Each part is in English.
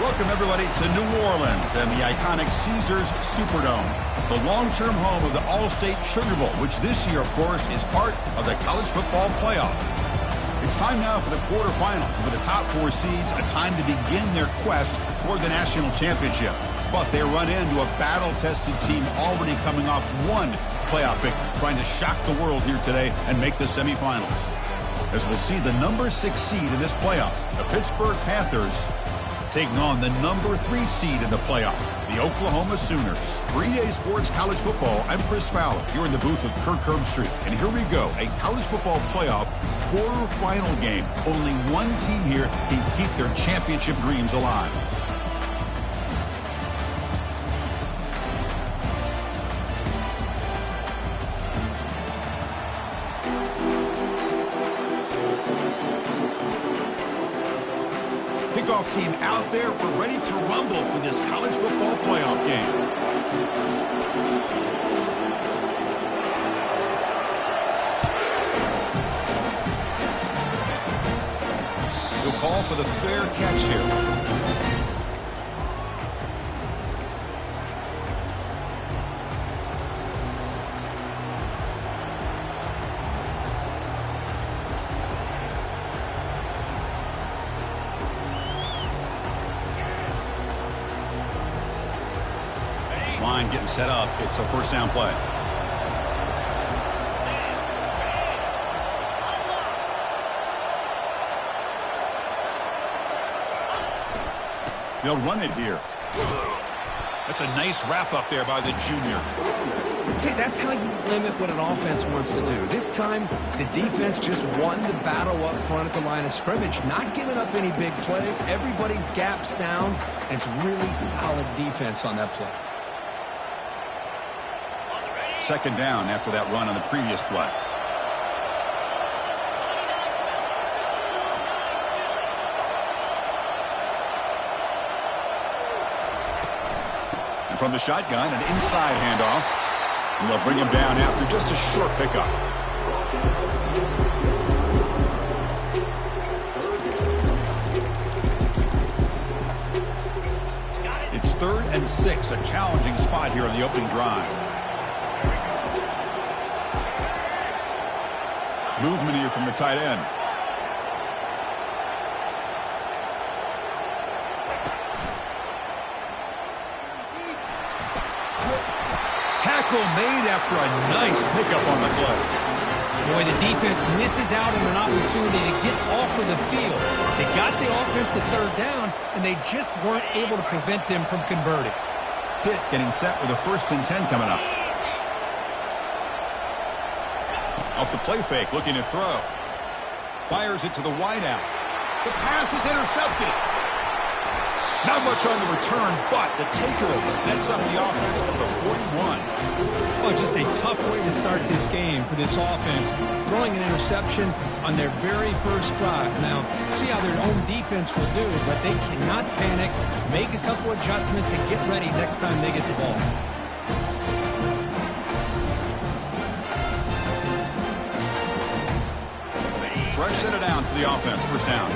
Welcome, everybody, to New Orleans and the iconic Caesars Superdome, the long-term home of the All-State Sugar Bowl, which this year, of course, is part of the college football playoff. It's time now for the quarterfinals, and for the top four seeds, a time to begin their quest toward the national championship. But they run into a battle-tested team already coming off one playoff victory, trying to shock the world here today and make the semifinals. As we'll see the number 6 seed in this playoff, the Pittsburgh Panthers, taking on the number 3 seed in the playoff, the Oklahoma Sooners. For EA Sports College Football, I'm Chris Fowler. You're in the booth with Kirk Herbstreit. And here we go, a college football playoff quarterfinal game. Only one team here can keep their championship dreams alive. Kickoff team out there. We're ready to rumble for this college football playoff game. He'll call for the fair catch here. Line getting set up. It's a first down play. They'll run it here. That's a nice wrap up there by the junior. See, that's how you limit what an offense wants to do. This time, the defense just won the battle up front at the line of scrimmage, not giving up any big plays. Everybody's gap sound, and it's really solid defense on that play. Second down after that run on the previous play. And from the shotgun, an inside handoff. And they'll bring him down after just a short pickup. It's 3rd and 6, a challenging spot here on the opening drive. Movement here from the tight end. Tackle made after a nice pickup on the play. Boy, the defense misses out on an opportunity to get off of the field. They got the offense to 3rd down, and they just weren't able to prevent them from converting. Pitt getting set with a 1st and 10 coming up. Off the play fake, looking to throw. Fires it to the wideout. The pass is intercepted. Not much on the return, but the takeaway sets up the offense at the 41. Well, just a tough way to start this game for this offense. Throwing an interception on their very first drive. Now, see how their own defense will do, but they cannot panic, make a couple adjustments, and get ready next time they get the ball. Fresh set of downs for the offense. First down.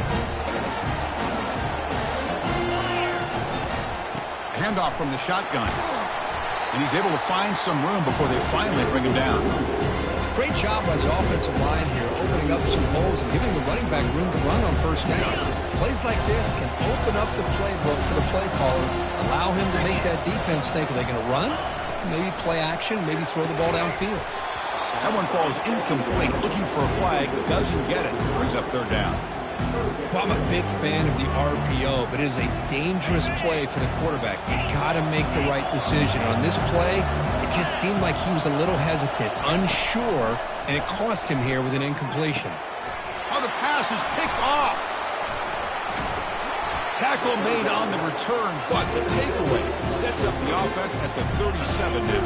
Handoff from the shotgun. And he's able to find some room before they finally bring him down. Great job by the offensive line here, opening up some holes and giving the running back room to run on first down. Plays like this can open up the playbook for the play caller, allow him to make that defense think, are they going to run? Maybe play action, maybe throw the ball downfield. That one falls incomplete. Looking for a flag. Doesn't get it. Brings up 3rd down. Well, I'm a big fan of the RPO, but it is a dangerous play for the quarterback. You got to make the right decision. On this play, it just seemed like he was a little hesitant, unsure, and it cost him here with an incompletion. Oh, the pass is picked off. Tackle made on the return, but the takeaway sets up the offense at the 37 now.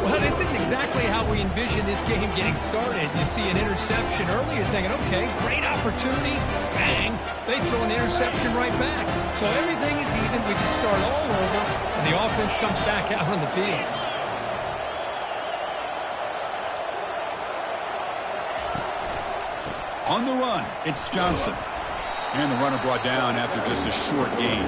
Well, this isn't exactly how we envision this game getting started. You see an interception early, you're thinking, okay, great opportunity. Bang, they throw an interception right back. So everything is even. We can start all over, and the offense comes back out on the field. On the run, it's Johnson. And the runner brought down after just a short gain.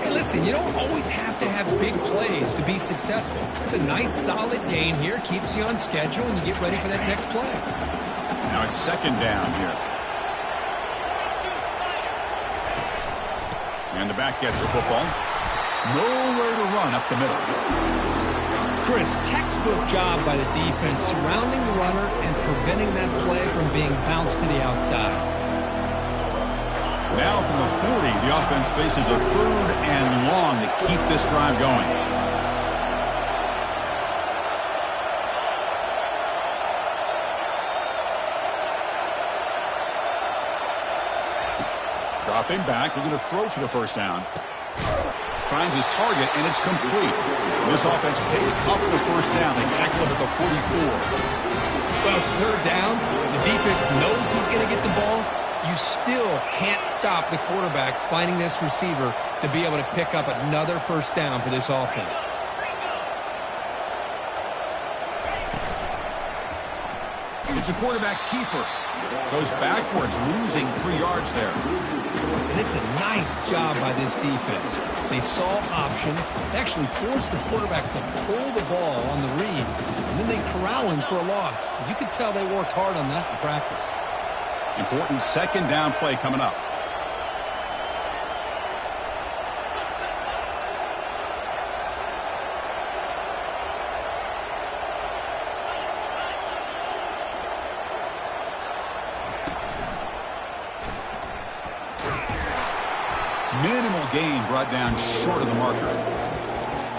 Hey, listen, you don't always have to have big plays to be successful. It's a nice, solid gain here, keeps you on schedule, and you get ready for that next play. Now it's second down here. And the back gets the football. Nowhere to run up the middle. Chris, textbook job by the defense surrounding the runner and preventing that play from being bounced to the outside. Now from the 40, the offense faces a third and long to keep this drive going. Dropping back, looking to throw for the first down. Finds his target, and it's complete. This offense picks up the first down. They tackle him at the 44. Well, it's third down. The defense knows he's going to get the ball. You still can't stop the quarterback finding this receiver to be able to pick up another first down for this offense. It's a quarterback keeper. Goes backwards, losing 3 yards there. And it's a nice job by this defense. They saw option, actually forced the quarterback to pull the ball on the read, and then they corral him for a loss. You could tell they worked hard on that in practice. Important second down play coming up. Minimal gain brought down short of the marker.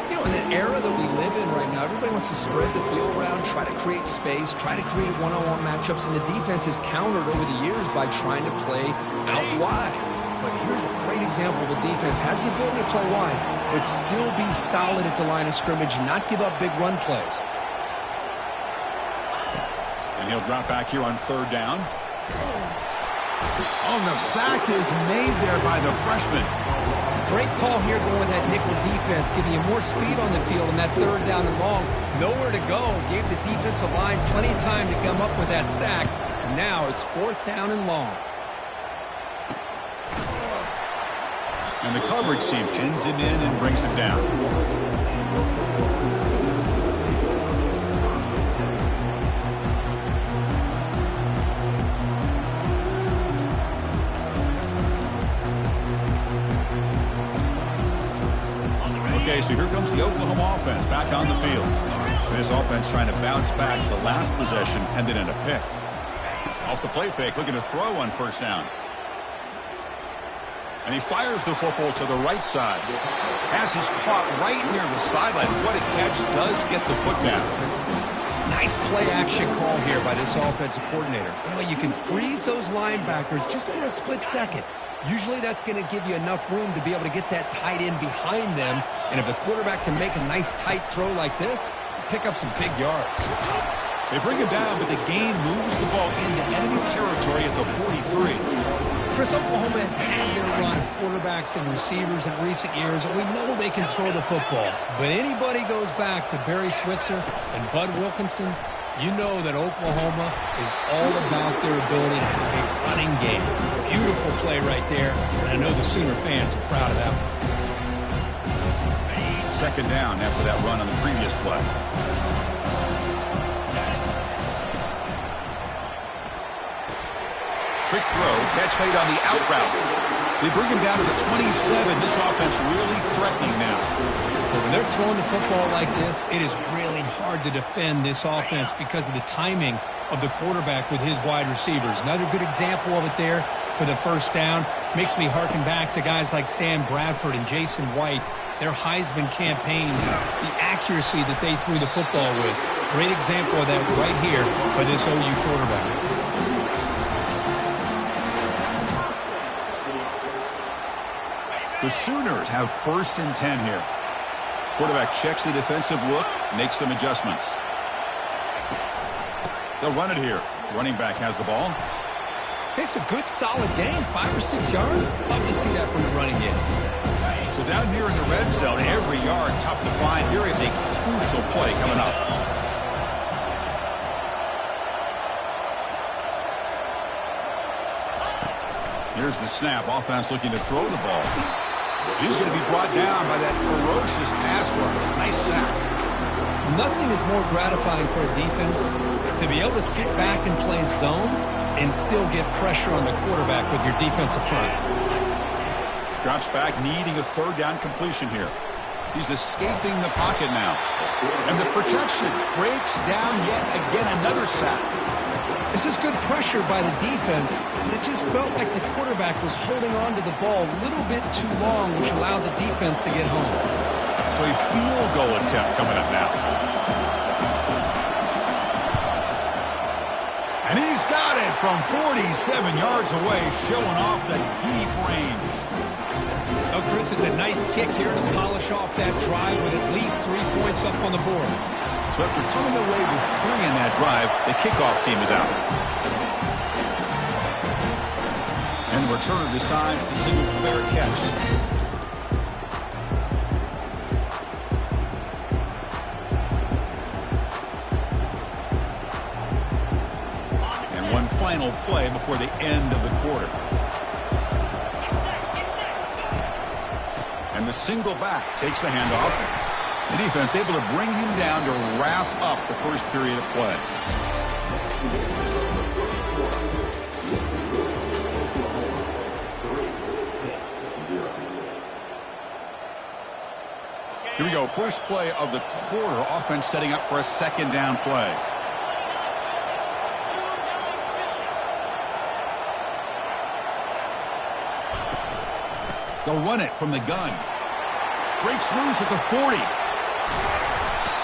You know, in the era that we live in right now, everybody wants to spread the field around, try to create space, try to create one-on-one matchups, and the defense has countered over the years by trying to play out wide. But here's a great example of a defense has the ability to play wide, but still be solid at the line of scrimmage and not give up big run plays. And he'll drop back here on third down. Oh, and the sack is made there by the freshman. Great call here going with that nickel defense, giving you more speed on the field in that third down and long. Nowhere to go. Gave the defensive line plenty of time to come up with that sack. Now it's fourth down and long. And the coverage team pins him in and brings him down. Okay, so here comes the Oklahoma offense back on the field. This offense trying to bounce back the last possession and then in a pick. Off the play fake, looking to throw on first down. And he fires the football to the right side. Pass is caught right near the sideline. What a catch, does get the foot down. Nice play action call here by this offensive coordinator. You know, you can freeze those linebackers just for a split second. Usually that's going to give you enough room to be able to get that tight end behind them. And if the quarterback can make a nice tight throw like this, pick up some big yards. They bring him down, but the game moves the ball into enemy territory at the 43. Chris, Oklahoma has had their run of quarterbacks and receivers in recent years, and we know they can throw the football. But anybody goes back to Barry Switzer and Bud Wilkinson, you know that Oklahoma is all about their ability to have a running game. Beautiful play right there, and I know the Sooner fans are proud of that one. Second down after that run on the previous play. Quick throw, catch made on the out route. They bring him down to the 27. This offense really threatening now. When they're throwing the football like this, it is really hard to defend this offense because of the timing of the quarterback with his wide receivers. Another good example of it there for the first down. Makes me harken back to guys like Sam Bradford and Jason White, their Heisman campaigns, the accuracy that they threw the football with. Great example of that right here by this OU quarterback. The Sooners have first and 10 here. Quarterback checks the defensive look, makes some adjustments. They'll run it here. Running back has the ball. It's a good, solid game, 5 or 6 yards. Love to see that from the running game. So down here in the red zone, every yard tough to find. Here is a crucial play coming up. Here's the snap. Offense looking to throw the ball. He's going to be brought down by that ferocious pass rush. Nice sack. Nothing is more gratifying for a defense to be able to sit back and play zone and still get pressure on the quarterback with your defensive front. Drops back, needing a third down completion here. He's escaping the pocket now. And the protection breaks down yet again, another sack. This is good pressure by the defense, but it just felt like the quarterback was holding on to the ball a little bit too long, which allowed the defense to get home. So a field goal attempt coming up now. And he's got it from 47 yards away, showing off the deep range. Oh, Chris, it's a nice kick here to polish off that drive with at least 3 points up on the board. So after coming away with 3 in that drive, the kickoff team is out. And the returner decides to single fair catch. And one final play before the end of the quarter. And the single back takes the handoff. The defense able to bring him down to wrap up the first period of play. Here we go. First play of the quarter. Offense setting up for a second down play. They'll run it from the gun. Breaks loose at the 40.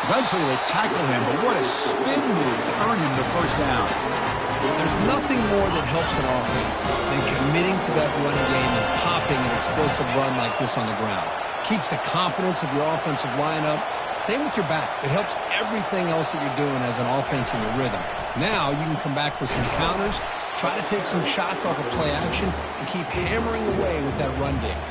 Eventually they tackle him, but what a spin move to earn him the first down. There's nothing more that helps an offense than committing to that running game and popping an explosive run like this on the ground. Keeps the confidence of your offensive lineup. Same with your back. It helps everything else that you're doing as an offense in your rhythm. Now you can come back with some counters, try to take some shots off of play action, and keep hammering away with that run game.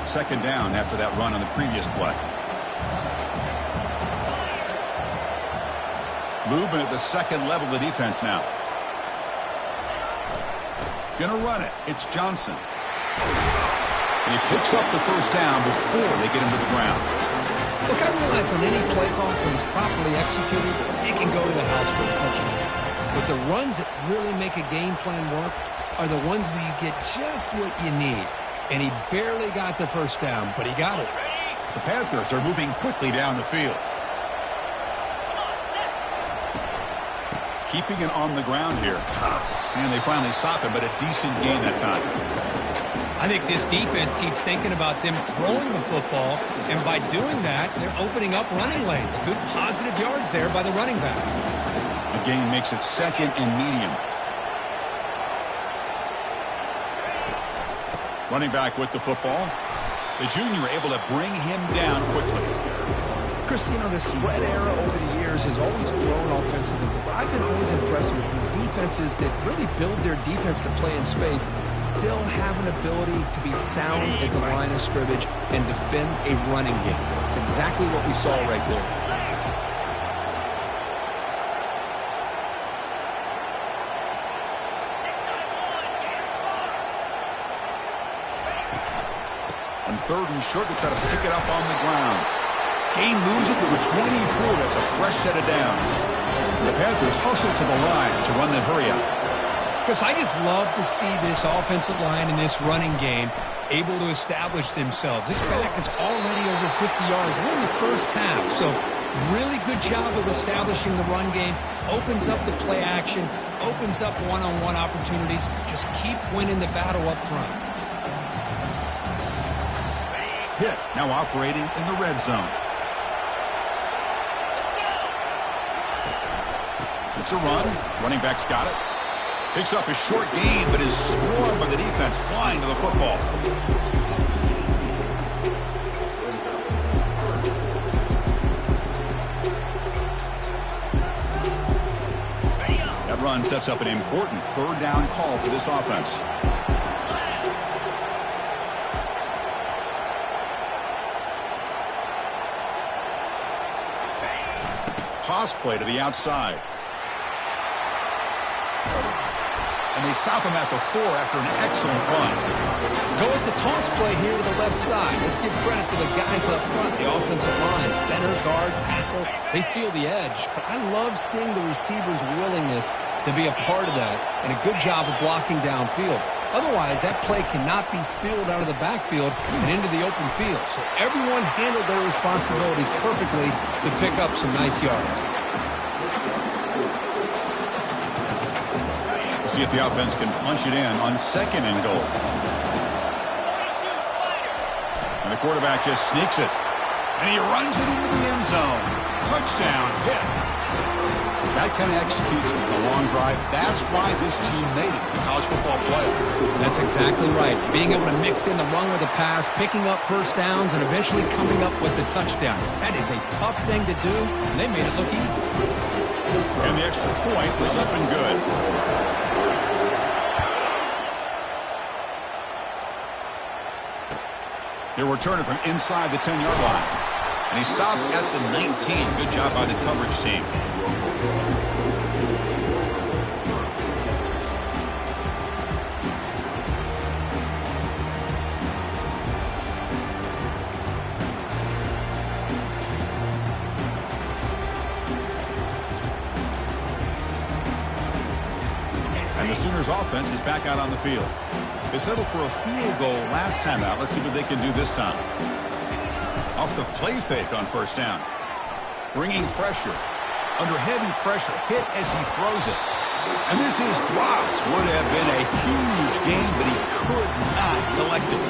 Second down after that run on the previous play. Movement at the second level of the defense now. Gonna run it. It's Johnson. And he picks up the first down before they get him to the ground. Look, I realize on any play call, when it's properly executed, it can go to the house for a touchdown. But the runs that really make a game plan work are the ones where you get just what you need. And he barely got the first down, but he got it. The Panthers are moving quickly down the field. Keeping it on the ground here. And they finally stop him, but a decent gain that time. I think this defense keeps thinking about them throwing the football, and by doing that, they're opening up running lanes. Good positive yards there by the running back. The gain makes it second and medium. Running back with the football. The junior able to bring him down quickly. Chris, you know, the spread era over the years has always grown offensively, but I've been always impressed with defenses that really build their defense to play in space, still have an ability to be sound at the line of scrimmage and defend a running game. It's exactly what we saw right there. On third and short, they try to pick it up on the ground. Gain moves it to the 24. That's a fresh set of downs. The Panthers hustle to the line to run the hurry up. Chris, I just love to see this offensive line and this running game able to establish themselves. This back is already over 50 yards. We're in the first half, so really good job of establishing the run game. Opens up the play action, opens up one-on-one opportunities. Just keep winning the battle up front. Pitt now operating in the red zone. It's a run. Running back's got it. Picks up a short gain, but is scored by the defense, flying to the football. That run sets up an important third down call for this offense. Toss play to the outside. and they stop him at the 4 after an excellent run. Go with the toss play here to the left side. Let's give credit to the guys up front, the offensive line, center, guard, tackle. They seal the edge. But I love seeing the receiver's willingness to be a part of that, and a good job of blocking downfield. Otherwise, that play cannot be spilled out of the backfield and into the open field. So everyone handled their responsibilities perfectly to pick up some nice yards. We'll see if the offense can punch it in on 2nd and goal. And the quarterback just sneaks it. And he runs it into the end zone. Touchdown, Pitt. That kind of execution in a long drive, that's why this team made it to the college football playoff. That's exactly right. Being able to mix in the run with the pass, picking up first downs, and eventually coming up with the touchdown. That is a tough thing to do, and they made it look easy. And the extra point was up and good. He'll return it from inside the 10-yard line. And he stopped at the 19. Good job by the coverage team. And the Sooners offense is back out on the field. They settled for a field goal last time out. Let's see what they can do this time. Off the play fake on first down. Bringing pressure. Under heavy pressure. Hit as he throws it. And this is dropped. Would have been a huge gain, but he could not collect it.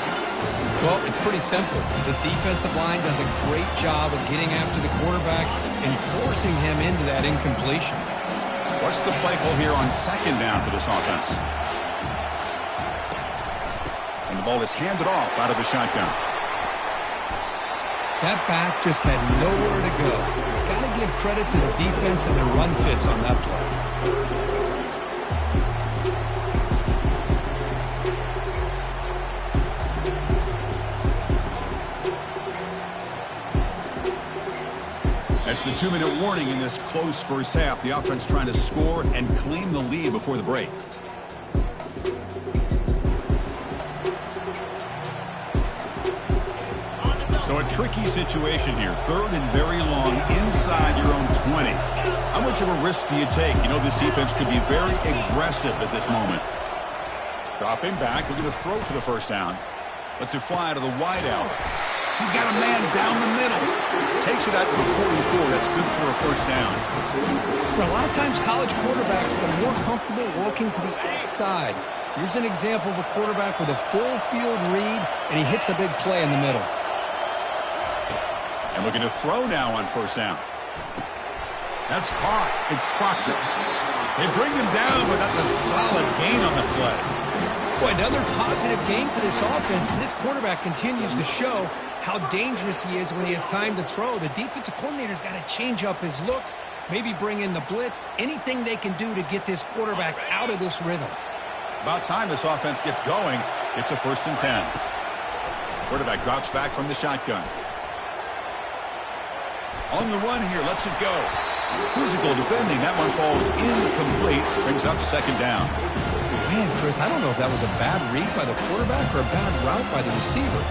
Well, it's pretty simple. The defensive line does a great job of getting after the quarterback and forcing him into that incompletion. What's the play call here on 2nd down for this offense? And the ball is handed off out of the shotgun. That back just had nowhere to go. Got to give credit to the defense and their run fits on that play. That's the 2-minute warning in this close first half. The offense trying to score and claim the lead before the break. So a tricky situation here. 3rd and very long inside your own 20. How much of a risk do you take? You know this defense could be very aggressive at this moment. Dropping back. We're going to throw for the first down. Lets it fly to the wideout. He's got a man down the middle. Takes it out to the 44. That's good for a first down. Well, a lot of times college quarterbacks get more comfortable working to the outside. Here's an example of a quarterback with a full field read, and he hits a big play in the middle. And looking to throw now on first down. That's caught. It's Proctor. They bring him down, but that's a solid gain on the play. Boy, another positive game for this offense, and this quarterback continues to show how dangerous he is when he has time to throw. The defensive coordinator's got to change up his looks, maybe bring in the blitz, anything they can do to get this quarterback out of this rhythm. About time this offense gets going. It's a 1st and 10. Quarterback drops back from the shotgun. On the run here, lets it go. Physical defending. That one falls incomplete. Brings up 2nd down. Man, Chris, I don't know if that was a bad read by the quarterback or a bad route by the receiver.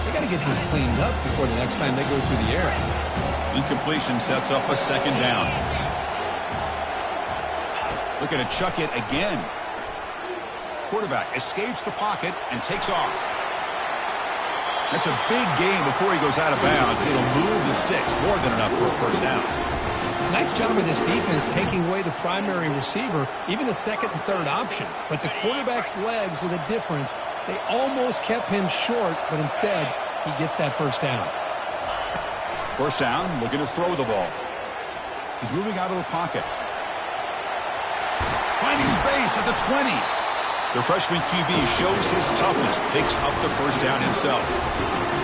They got to get this cleaned up before the next time they go through the air. Incompletion sets up a 2nd down. Looking to chuck it again. Quarterback escapes the pocket and takes off. That's a big gain before he goes out of bounds. It'll move the sticks. More than enough for a first down. Nice job of this defense taking away the primary receiver, even the 2nd and 3rd option. But the quarterback's legs are the difference. They almost kept him short, but instead, he gets that first down. First down, looking to throw the ball. He's moving out of the pocket. Finding space at the 20. The freshman QB shows his toughness, picks up the first down himself.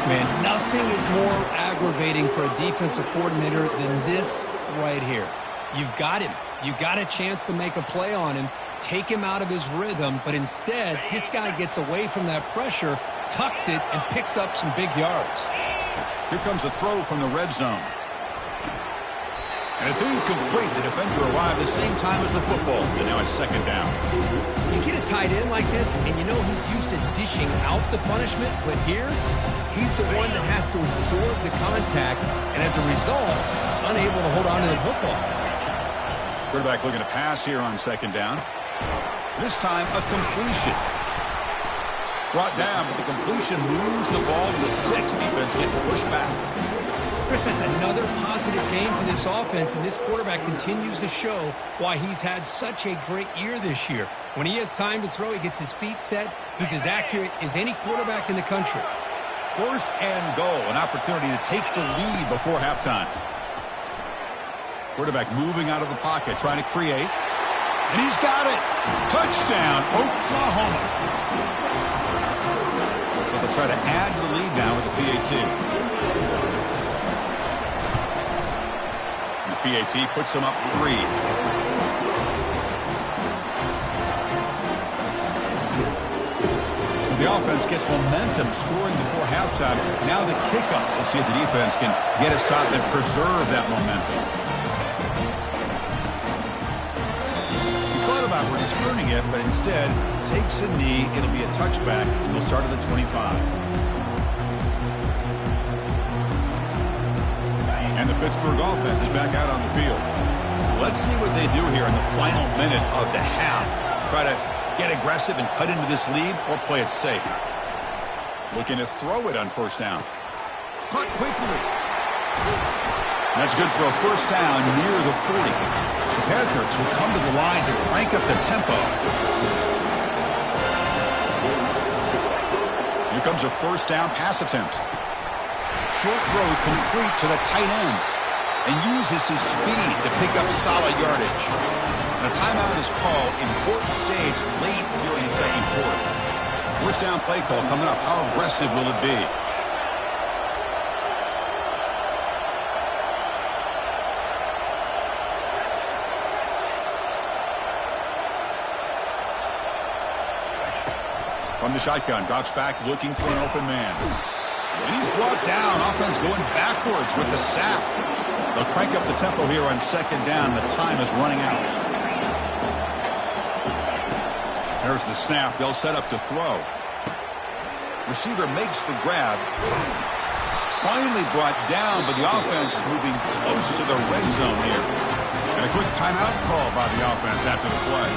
Man, nothing is more aggravating for a defensive coordinator than this right here. You've got him. You've got a chance to make a play on him, take him out of his rhythm, but instead, this guy gets away from that pressure, tucks it, and picks up some big yards. Here comes a throw from the red zone. And it's incomplete. The defender arrived the same time as the football. And now it's second down. You get a tight end like this, and you know he's used to dishing out the punishment, but here, he's the one that has to absorb the contact, and as a result, he's unable to hold on to the football. Quarterback looking to pass here on second down. This time, a completion. Brought down, but the completion moves the ball to the 6. Defense getting pushed back. Chris, that's another positive game for this offense, and this quarterback continues to show why he's had such a great year this year. When he has time to throw, he gets his feet set. He's as accurate as any quarterback in the country. First and goal, an opportunity to take the lead before halftime. Quarterback moving out of the pocket, trying to create. And he's got it. Touchdown, Oklahoma. But they'll try to add to the lead now with the PAT. PAT puts him up 3. So the offense gets momentum scoring before halftime. Now the kickoff. We'll see if the defense can get a stop and preserve that momentum. He thought about returning it, but instead takes a knee. It'll be a touchback. He'll start at the 25. And the Pittsburgh offense is back out on the field. Let's see what they do here in the final minute of the half. Try to get aggressive and cut into this lead or play it safe. Looking to throw it on first down. Caught quickly. That's good for a first down near the 40. The Panthers will come to the line to crank up the tempo. Here comes a first down pass attempt. Short throw complete to the tight end and uses his speed to pick up solid yardage. And a timeout is called. Important stage late here in the second quarter. First down play call coming up. How aggressive will it be? From the shotgun, drops back looking for an open man. And he's brought down. Offense going backwards with the sack. They'll crank up the tempo here on second down. The time is running out. There's the snap. They'll set up to throw. Receiver makes the grab. Finally brought down, but the offense moving close to the red zone here. And a quick timeout call by the offense after the play.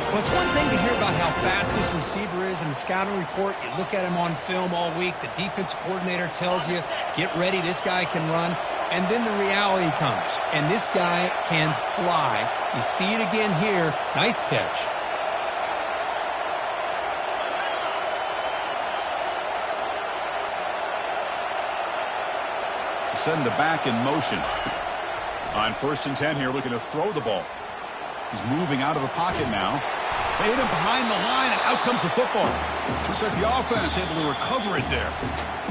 Well, it's one thing to hear about how fast this receiver is in the scouting report. You look at him on film all week. The defense coordinator tells you, get ready, this guy can run. And then the reality comes, and this guy can fly. You see it again here. Nice catch. Send the back in motion. On first and 10 here, looking to throw the ball. He's moving out of the pocket now. They hit him behind the line, and out comes the football. Looks like the offense able to recover it there.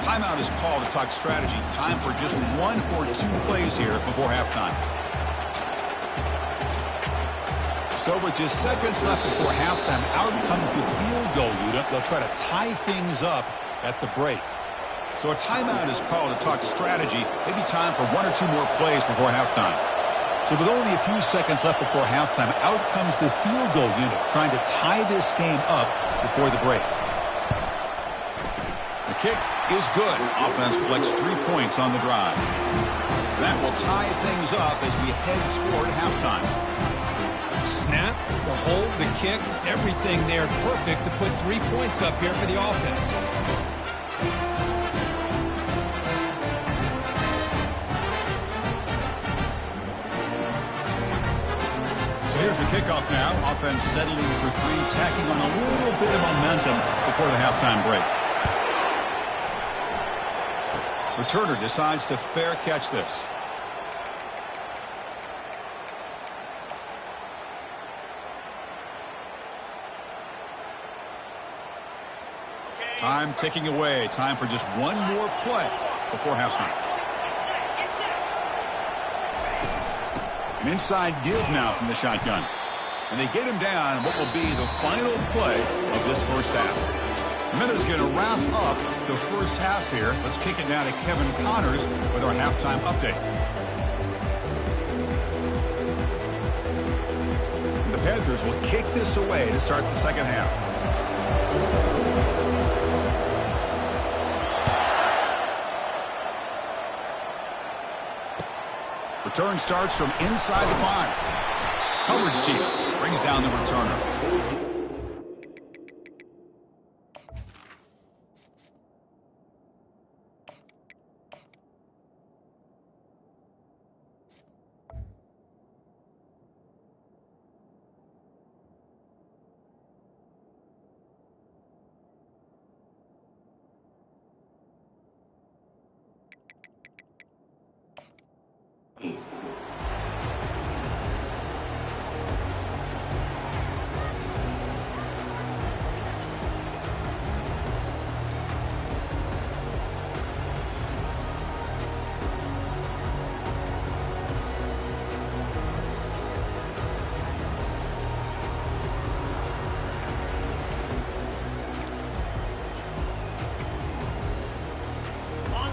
Timeout is called to talk strategy. Time for just 1 or 2 plays here before halftime. So with just seconds left before halftime, out comes the field goal unit. They'll try to tie things up at the break. So a timeout is called to talk strategy. Maybe time for 1 or 2 more plays before halftime. So with only a few seconds left before halftime, out comes the field goal unit, trying to tie this game up before the break. The kick is good. Offense collects 3 points on the drive. That will tie things up as we head toward halftime. Snap, the hold, the kick, everything there perfect to put 3 points up here for the offense. Here's the kickoff now. Offense settling for 3, tacking on a little bit of momentum before the halftime break. Returner decides to fair catch this. Time ticking away. Time for just 1 more play before halftime. An inside give now from the shotgun. And they get him down what will be the final play of this first half. Minuta's going to wrap up the first half here. Let's kick it down to Kevin Connors with our halftime update. Panthers will kick this away to start the second half. Return starts from inside the 5. Coverage team brings down the returner.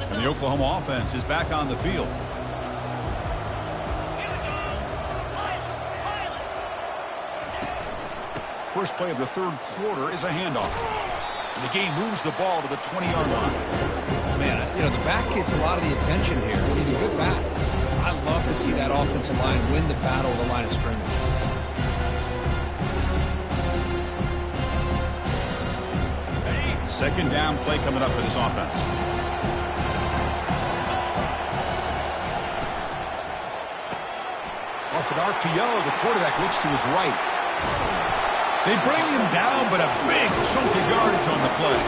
And the Oklahoma offense is back on the field. First play of the third quarter is a handoff. And the game moves the ball to the 20-yard line. Man, you know, the back gets a lot of the attention here. He's a good back. I love to see that offensive line win the battle of the line of scrimmage. Second down play coming up for this offense. Off an RPO, the quarterback looks to his right. They bring him down, but a big chunk of yardage on the play.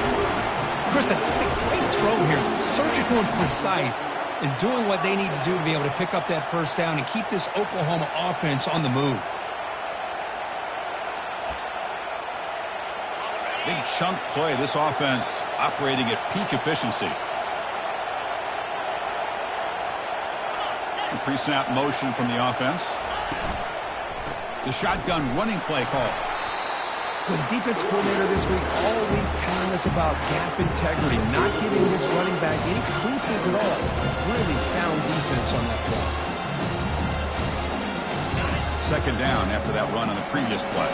Chris, just a great throw here. Surgical and precise in doing what they need to do to be able to pick up that first down and keep this Oklahoma offense on the move. Big chunk play. This offense operating at peak efficiency. Pre-snap motion from the offense. The shotgun running play call. With the defense coordinator this week all week telling us about gap integrity, not giving this running back any creases at all. Really sound defense on that play. Second down after that run on the previous play.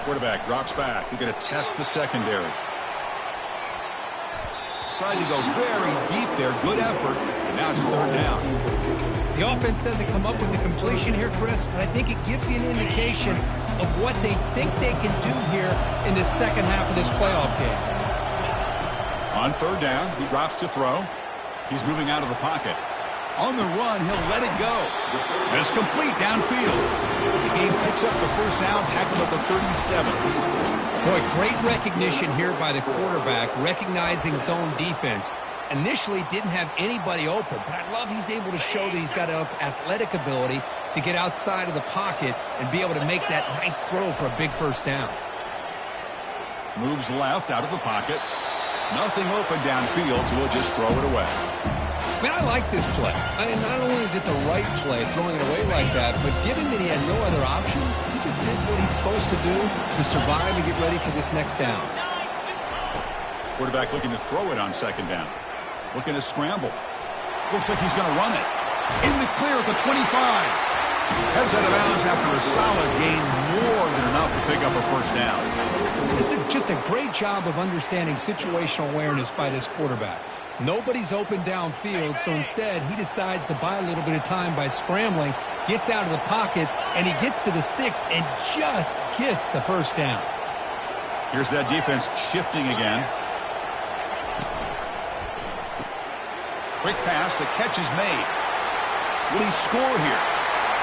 Quarterback drops back. We're going to test the secondary. Trying to go very deep there. Good effort. And now it's third down. The offense doesn't come up with the completion here, Chris, but I think it gives you an indication of what they think they can do here in the second half of this playoff game. On third down, he drops to throw. He's moving out of the pocket. On the run, he'll let it go. And it's complete downfield. The game picks up the first down, tackled at the 37. Boy, great recognition here by the quarterback, recognizing zone defense. Initially didn't have anybody open, but I love he's able to show that he's got enough athletic ability to get outside of the pocket and be able to make that nice throw for a big first down. Moves left out of the pocket. Nothing open downfield, so he'll just throw it away. Man, I like this play. I mean, not only is it the right play, throwing it away like that, but given that he had no other option, he just did what he's supposed to do to survive and get ready for this next down. Quarterback looking to throw it on second down. Looking to scramble. Looks like he's going to run it. In the clear at the 25. Heads out of bounds after a solid gain, more than enough to pick up a first down. This is just a great job of understanding situational awareness by this quarterback. Nobody's open downfield, so instead he decides to buy a little bit of time by scrambling, gets out of the pocket, and he gets to the sticks and just gets the first down. Here's that defense shifting again. Quick pass, the catch is made. Will he score here?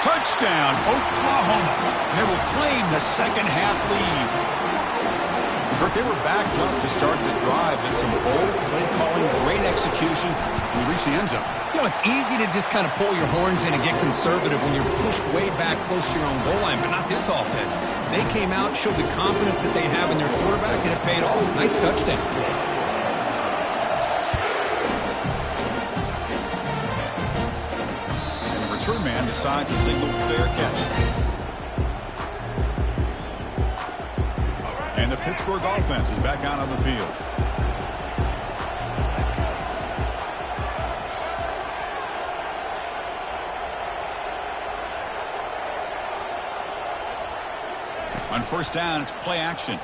Touchdown, Oklahoma. And they will claim the second half lead. Kurt, they were backed up to start the drive, and some bold play calling, great execution, and we reach the end zone. You know, it's easy to just kind of pull your horns in and get conservative when you're pushed way back close to your own goal line, but not this offense. They came out, showed the confidence that they have in their quarterback, and it paid off. Nice touchdown. And the return man decides to signal fair catch. And the Pittsburgh offense is back out on the field. On first down, it's play action.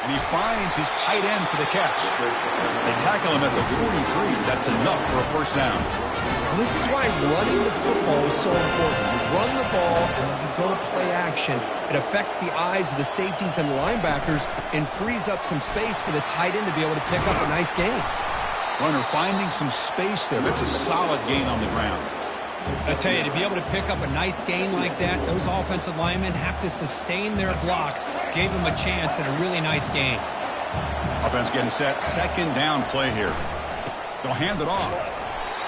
And he finds his tight end for the catch. They tackle him at the 43. That's enough for a first down. Well, this is why running the football is so important. You run the ball, and then you go to play action. It affects the eyes of the safeties and linebackers and frees up some space for the tight end to be able to pick up a nice gain. Runner finding some space there. That's a solid gain on the ground. I tell you, to be able to pick up a nice gain like that, those offensive linemen have to sustain their blocks. Gave them a chance at a really nice gain. Offense getting set. Second down play here. They'll hand it off.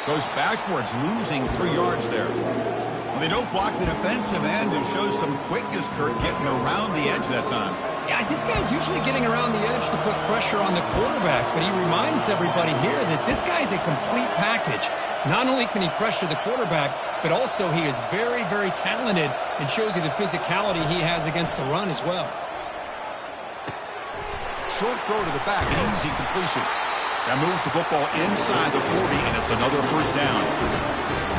Goes backwards, losing 3 yards there. Well, they don't block the defensive end and shows some quickness, Kurt, getting around the edge that time. Yeah, this guy's usually getting around the edge to put pressure on the quarterback, but he reminds everybody here that this guy's a complete package. Not only can he pressure the quarterback, but also he is very, very talented and shows you the physicality he has against the run as well. Short throw to the back, an easy completion. That moves the football inside the 40, and it's another first down.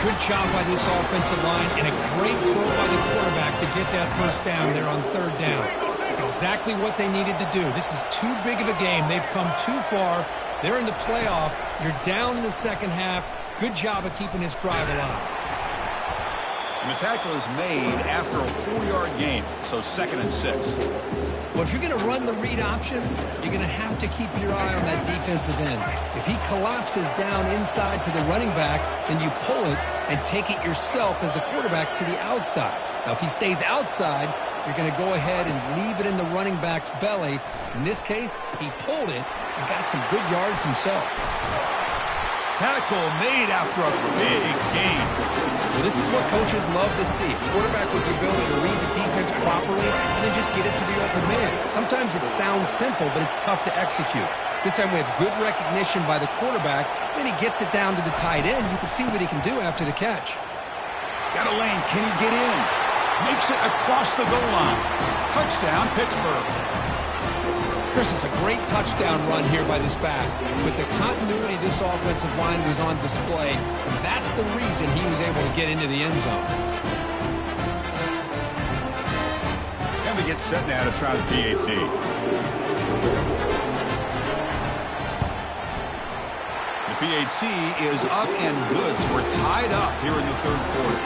Good job by this offensive line, and a great throw by the quarterback to get that first down there on third down. It's exactly what they needed to do. This is too big of a game. They've come too far. They're in the playoff. You're down in the second half. Good job of keeping this drive alive. And the tackle is made after a 4-yard gain, so 2nd and 6. Well, if you're going to run the read option, you're going to have to keep your eye on that defensive end. If he collapses down inside to the running back, then you pull it and take it yourself as a quarterback to the outside. Now, if he stays outside, you're going to go ahead and leave it in the running back's belly. In this case, he pulled it and got some good yards himself. Tackle made after a big gain. Well, this is what coaches love to see. A quarterback with the ability to read the defense properly and then just get it to the open man. Sometimes it sounds simple, but it's tough to execute. This time we have good recognition by the quarterback. Then he gets it down to the tight end. You can see what he can do after the catch. Got a lane. Can he get in? Makes it across the goal line. Touchdown, Pittsburgh. Chris, it's a great touchdown run here by this back. With the continuity this offensive line was on display, that's the reason he was able to get into the end zone. And they get set now to try the PAT. The PAT is up and good, so we're tied up here in the third quarter.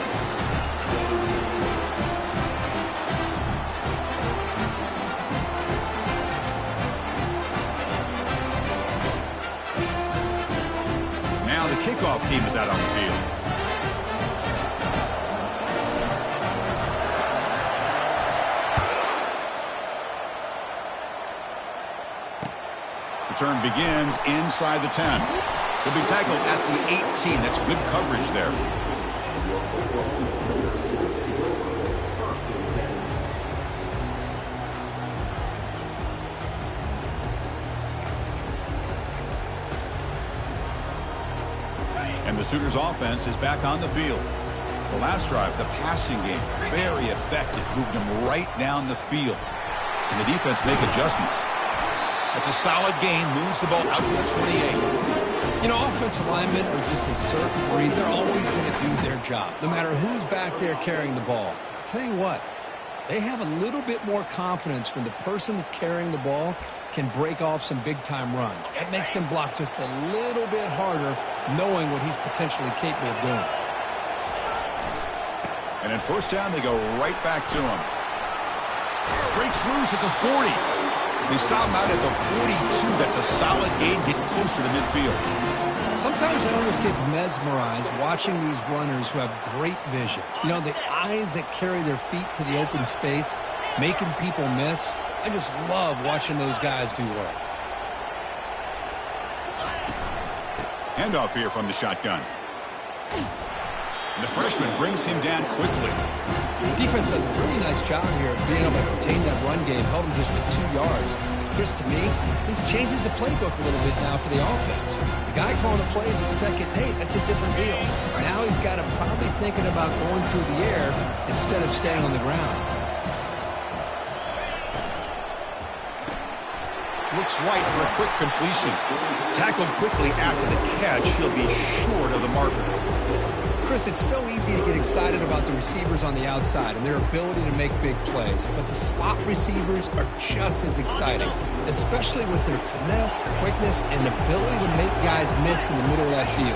Kickoff team is out on the field. Return begins inside the 10. He'll be tackled at the 18. That's good coverage there. And the Sooners offense is back on the field. The last drive, the passing game, very effective. Moved them right down the field. And the defense make adjustments. That's a solid gain. Moves the ball out to the 28. You know, offensive linemen are just a certain breed. They're always going to do their job, no matter who's back there carrying the ball. I'll tell you what, they have a little bit more confidence when the person that's carrying the ball can break off some big-time runs. That makes him block just a little bit harder, knowing what he's potentially capable of doing. And at first down, they go right back to him. Breaks loose at the 40. They stop him out at the 42. That's a solid gain, getting closer to midfield. Sometimes I almost get mesmerized watching these runners who have great vision. You know, the eyes that carry their feet to the open space, making people miss. I just love watching those guys do work. Handoff here from the shotgun. And the freshman brings him down quickly. The defense does a really nice job here of being able to contain that run game, held him just with 2 yards. Chris, to me, this changes the playbook a little bit now for the offense. The guy calling the plays at 2nd and 8, that's a different deal. Now he's got to probably thinking about going through the air instead of staying on the ground. Looks right for a quick completion. Tackled quickly after the catch. He'll be short of the marker. Chris, Chris, it's so easy to get excited about the receivers on the outside and their ability to make big plays, but the slot receivers are just as exciting, especially with their finesse, quickness, and ability to make guys miss in the middle of that field.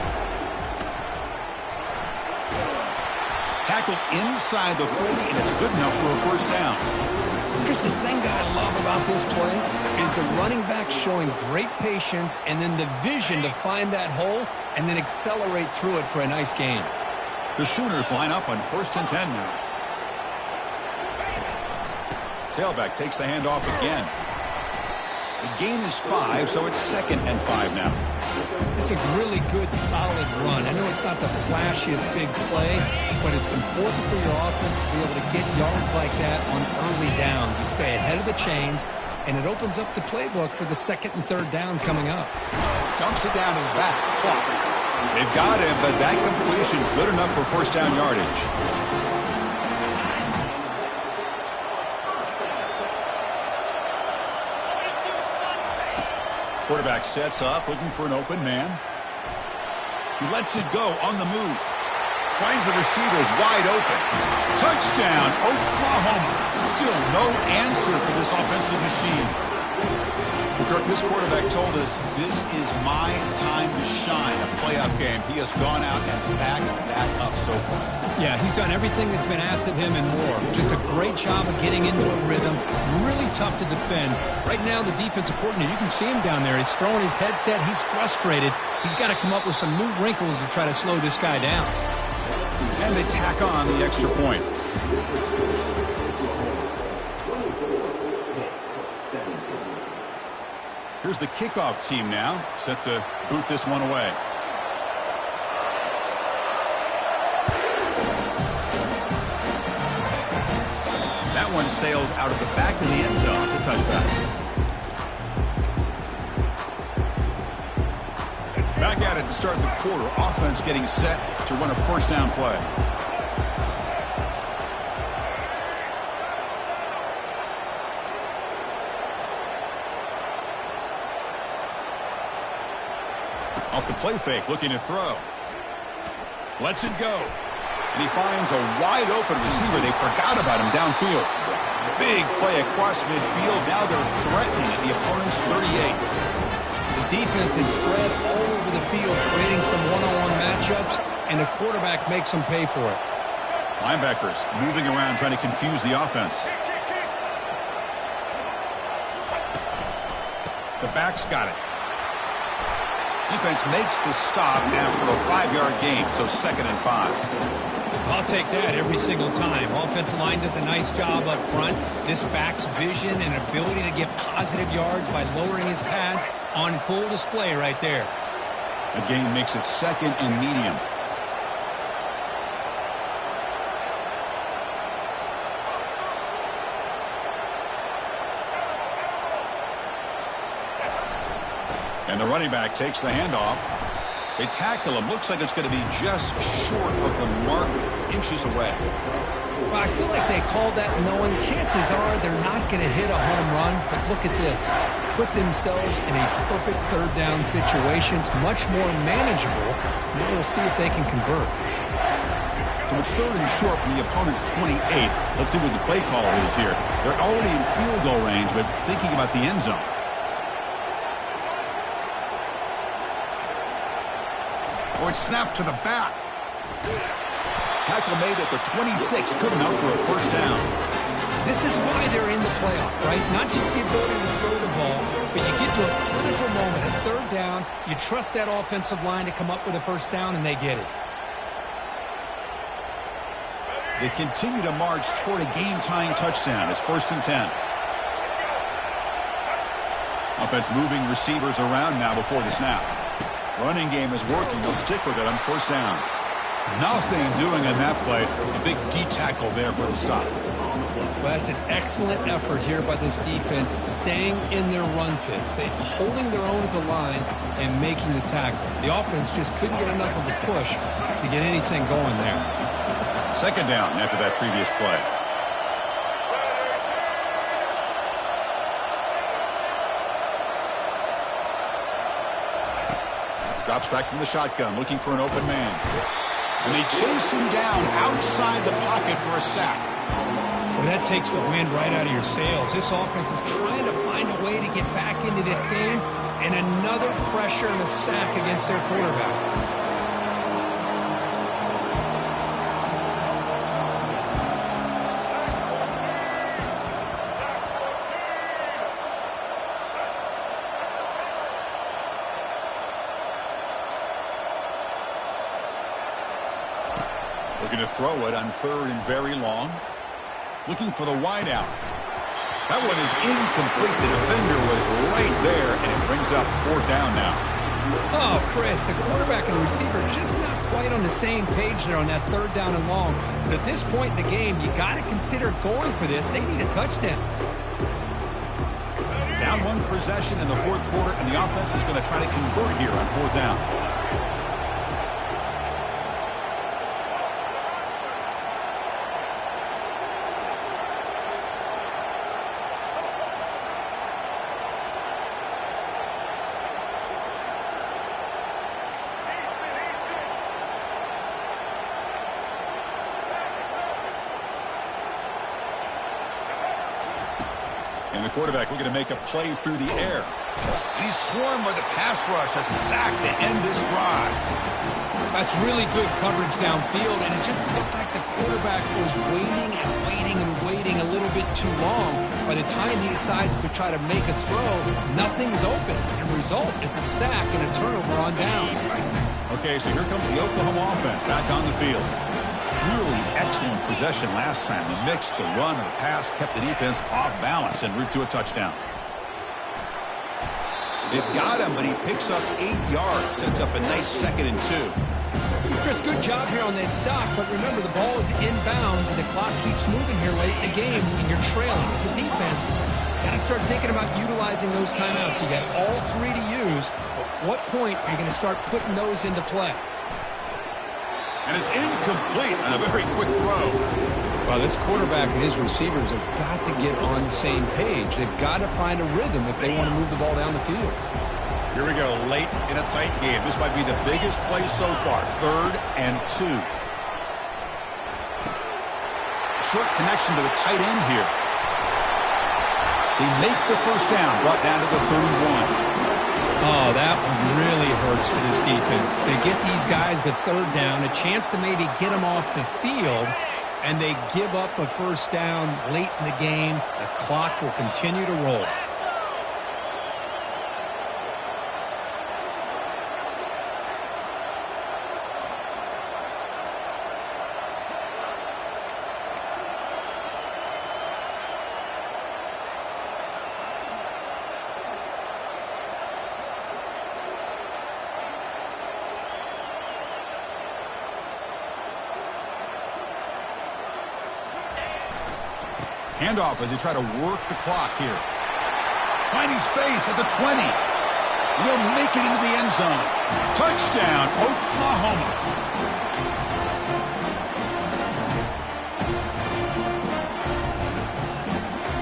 Tackle inside the 40, and it's good enough for a first down. Chris, the thing that I love about this play is the running back showing great patience and then the vision to find that hole and then accelerate through it for a nice gain. The Sooners line up on 1st and 10 now. Tailback takes the handoff again. The gain is 5, so it's 2nd and 5 now. It's a really good, solid run. I know it's not the flashiest big play, but it's important for your offense to be able to get yards like that on early downs. You stay ahead of the chains, and it opens up the playbook for the 2nd and 3rd down coming up. Dumps it down to the back. Clock. They've got him, but that completion good enough for first down yardage. Quarterback sets up, looking for an open man. He lets it go on the move. Finds the receiver wide open. Touchdown, Oklahoma. Still no answer for this offensive machine. Kirk, this quarterback told us this is my time to shine, a playoff game. He has gone out and backed that up so far. Yeah, he's done everything that's been asked of him and more. Just a great job of getting into a rhythm. Really tough to defend. Right now, the defensive coordinator, you can see him down there. He's throwing his headset. He's frustrated. He's got to come up with some new wrinkles to try to slow this guy down. And they tack on the extra point. Here's the kickoff team now, set to boot this one away. That one sails out of the back of the end zone to touchback. Back at it to start the quarter. Offense getting set to run a first down play. Off the play fake, looking to throw. Lets it go. And he finds a wide-open receiver. They forgot about him downfield. Big play across midfield. Now they're threatening at the opponent's 38. The defense is spread all over the field, creating some one-on-one matchups, and the quarterback makes them pay for it. Linebackers moving around, trying to confuse the offense. The back's got it. Defense makes the stop after a 5-yard gain, so 2nd and 5. I'll take that every single time. Offensive line does a nice job up front. This back's vision and ability to get positive yards by lowering his pads on full display right there. The gain makes it 2nd and medium. And the running back takes the handoff. They tackle him. Looks like it's going to be just short of the mark, inches away. Well, I feel like they called that knowing chances are they're not going to hit a home run. But look at this. Put themselves in a perfect 3rd down situation. It's much more manageable. Now we'll see if they can convert. So it's 3rd and short from the opponent's 28. Let's see what the play call is here. They're already in field goal range, but thinking about the end zone. Oh, it's snapped to the back. Tackle made at the 26. Good enough for a first down. This is why they're in the playoff, right? Not just the ability to throw the ball, but you get to a critical moment, a 3rd down. You trust that offensive line to come up with a first down, and they get it. They continue to march toward a game-tying touchdown. It's 1st and 10. Offense moving receivers around now before the snap. Running game is working. They'll stick with it on first down. Nothing doing on that play. A big D-tackle there for the stop. Well, that's an excellent effort here by this defense, staying in their run fix. They're holding their own at the line and making the tackle. The offense just couldn't get enough of a push to get anything going there. 2nd down after that previous play. Drops back from the shotgun, looking for an open man. And they chase him down outside the pocket for a sack. Well, that takes the wind right out of your sails. This offense is trying to find a way to get back into this game, and another pressure and a sack against their quarterback. Looking to throw it on 3rd and very long. Looking for the wide out. That one is incomplete. The defender was right there, and it brings up 4th down now. Oh, Chris, the quarterback and the receiver just not quite on the same page there on that 3rd down and long. But at this point in the game, you got to consider going for this. They need a touchdown. Down 1 possession in the 4th quarter, and the offense is going to try to convert here on 4th down. And the quarterback looking to make a play through the air. And he's swarmed by the pass rush. A sack to end this drive. That's really good coverage downfield, and it just looked like the quarterback was waiting and waiting and waiting a little bit too long. By the time he decides to try to make a throw, nothing's open. And the result is a sack and a turnover on downs. Okay, so here comes the Oklahoma offense back on the field. Really excellent possession last time. The mix, the run, and the pass kept the defense off balance en route to a touchdown. They've got him, but he picks up 8 yards. Sets up a nice 2nd and 2. Chris, good job here on this stop, but remember the ball is inbounds and the clock keeps moving here late in the game and you're trailing. It's a defense. Got to start thinking about utilizing those timeouts. You got all 3 to use. At what point are you going to start putting those into play? And it's incomplete on a very quick throw. Well, this quarterback and his receivers have got to get on the same page. They've got to find a rhythm if they want to move the ball down the field. Here we go, late in a tight game. This might be the biggest play so far. 3rd and 2. Short connection to the tight end here. They make the 1st down, brought down to the 31. Oh, that one really hurts for this defense. They get these guys the 3rd down, a chance to maybe get them off the field, and they give up a 1st down late in the game. The clock will continue to roll. Handoff as they try to work the clock here. Finding space at the 20. He'll make it into the end zone. Touchdown, Oklahoma.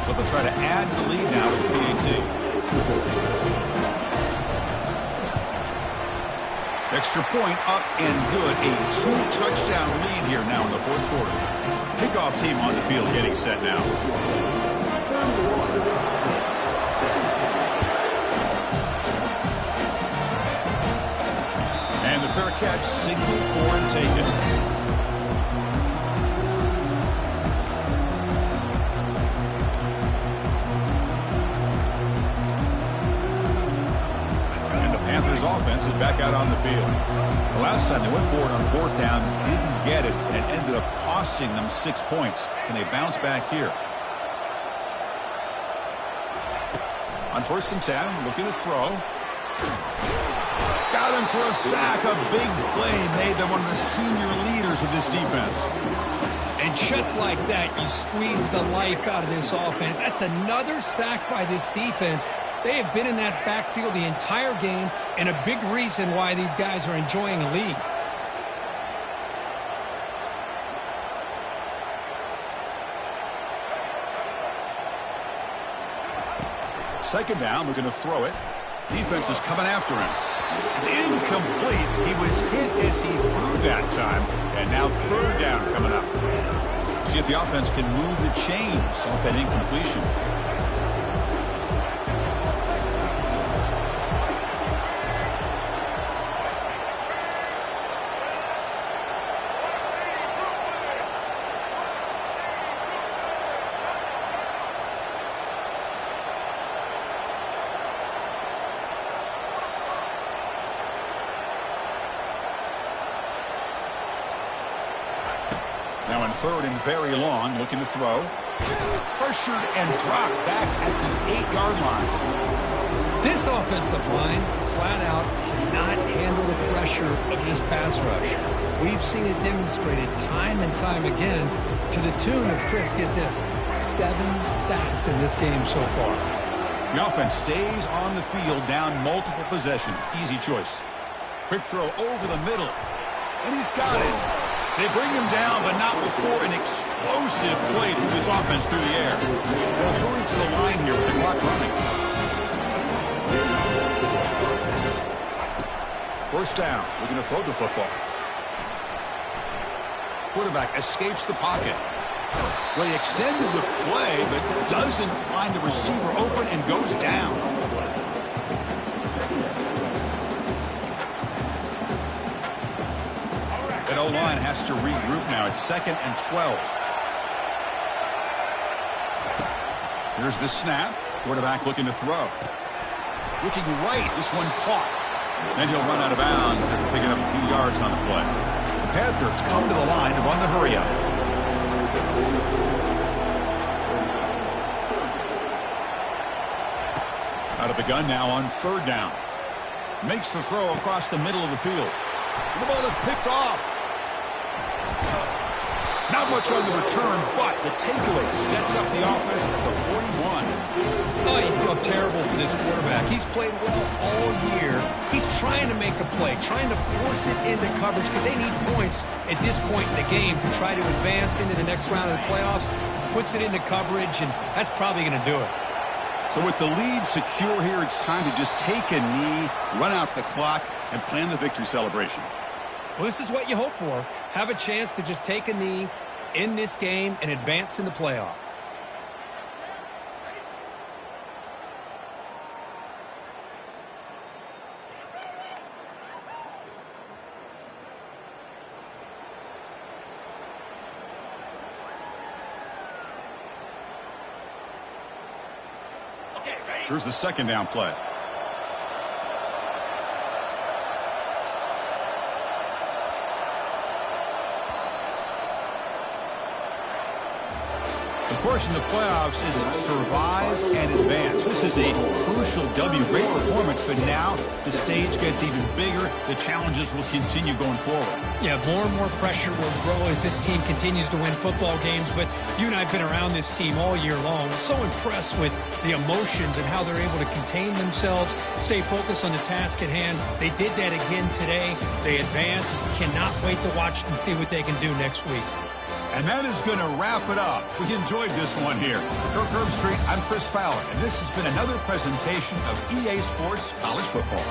But they'll try to add to the lead now with the PAT. Extra point up and good. A 2-touchdown lead here now in the 4th quarter. Kickoff team on the field getting set now. And the fair catch, signal for and taken. Panthers offense is back out on the field. The last time they went forward on 4th down, didn't get it, and it ended up costing them 6 points. And they bounce back here. On 1st and 10, looking to throw. Got him for a sack. A big play made them one of the senior leaders of this defense. And just like that, you squeeze the life out of this offense. That's another sack by this defense. They have been in that backfield the entire game, and a big reason why these guys are enjoying a lead. Second down, we're going to throw it. Defense is coming after him. It's incomplete. He was hit as he threw that time. And now third down coming up. See if the offense can move the chains off that incompletion. Now in third and very long, looking to throw. Pressured and dropped back at the 8-yard line. This offensive line flat out cannot handle the pressure of this pass rush. We've seen it demonstrated time and time again to the tune of, Chris, get this, 7 sacks in this game so far. The offense stays on the field down multiple possessions. Easy choice. Quick throw over the middle. And he's got it. They bring him down, but not before an explosive play through this offense through the air. They'll hurry to the line here with the clock running. First down, looking to throw the football. Quarterback escapes the pocket. Well, he extended the play, but doesn't find a receiver open and goes down. That O-line has to regroup now. It's 2nd and 12. Here's the snap. Quarterback looking to throw. Looking right. This one caught. And he'll run out of bounds after picking up a few yards on the play. The Panthers come to the line to run the hurry up. Out of the gun now on third down. Makes the throw across the middle of the field. And the ball is picked off. Not much on the return, but the takeaway sets up the offense at the 41. Oh, you feel terrible for this quarterback. He's played well all year. He's trying to make a play, trying to force it into coverage because they need points at this point in the game to try to advance into the next round of the playoffs. Puts it into coverage, and that's probably going to do it. So with the lead secure here, it's time to just take a knee, run out the clock, and plan the victory celebration. Well, this is what you hope for. Have a chance to just take a knee in this game and advance in the playoff. Here's the second down play. Of course, in the playoffs, it's survive and advance. This is a crucial W. Great performance, but now the stage gets even bigger. The challenges will continue going forward. Yeah, more and more pressure will grow as this team continues to win football games. But you and I have been around this team all year long. So impressed with the emotions and how they're able to contain themselves, stay focused on the task at hand. They did that again today. They advance. Cannot wait to watch and see what they can do next week. And that is going to wrap it up. We enjoyed this one here. For Kirk Herbstreit, I'm Chris Fowler, and this has been another presentation of EA Sports College Football.